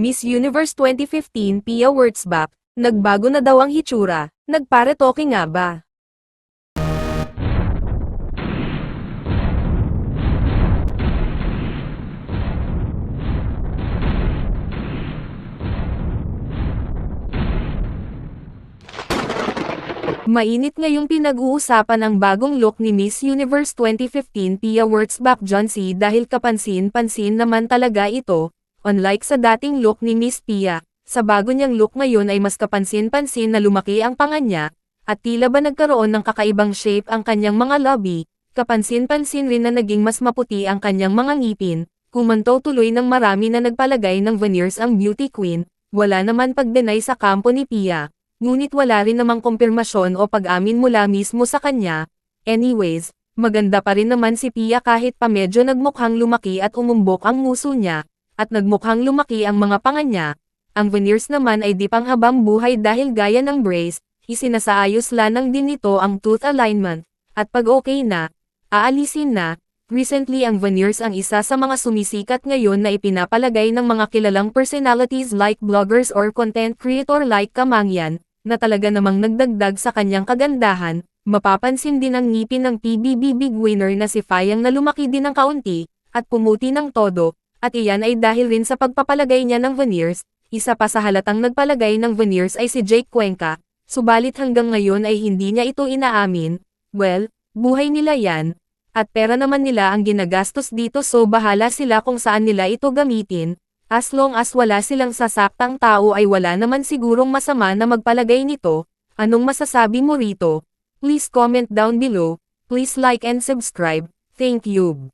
Miss Universe 2015 Pia Wurtzbach, nagbago na daw ang hitsura, nagparetoke nga ba? Mainit ngayong pinag-uusapan ang bagong look ni Miss Universe 2015 Pia Wurtzbach Johnsy dahil kapansin-pansin naman talaga ito. Unlike sa dating look ni Miss Pia, sa bago niyang look ngayon ay mas kapansin-pansin na lumaki ang panga niya, at tila ba nagkaroon ng kakaibang shape ang kanyang mga labi, kapansin-pansin rin na naging mas maputi ang kanyang mga ngipin, kumanto tuloy ng marami na nagpalagay ng veneers ang beauty queen, wala naman pag-deny sa kampo ni Pia. Ngunit wala rin namang kumpirmasyon o pag-amin mula mismo sa kanya. Anyways, maganda pa rin naman si Pia kahit pa medyo nagmukhang lumaki at umumbok ang nguso niya, at nagmukhang lumaki ang mga panga niya. Ang veneers naman ay di panghabang buhay dahil gaya ng brace, isinasaayos lanang din nito ang tooth alignment, at pag okay na, aalisin na. Recently ang veneers ang isa sa mga sumisikat ngayon na ipinapalagay ng mga kilalang personalities like bloggers or content creator like Kamangyan, na talaga namang nagdagdag sa kanyang kagandahan. Mapapansin din ang ngipin ng PBB big winner na si Fayang na lumaki din ng kaunti, at pumuti ng todo, at iyan ay dahil rin sa pagpapalagay niya ng veneers. Isa pa sa halatang nagpalagay ng veneers ay si Jake Cuenca, subalit hanggang ngayon ay hindi niya ito inaamin. Well, buhay nila yan, at pera naman nila ang ginagastos dito so bahala sila kung saan nila ito gamitin. As long as wala silang sasaktang tao ay wala naman sigurong masama na magpalagay nito. Anong masasabi mo rito? Please comment down below, please like and subscribe. Thank you.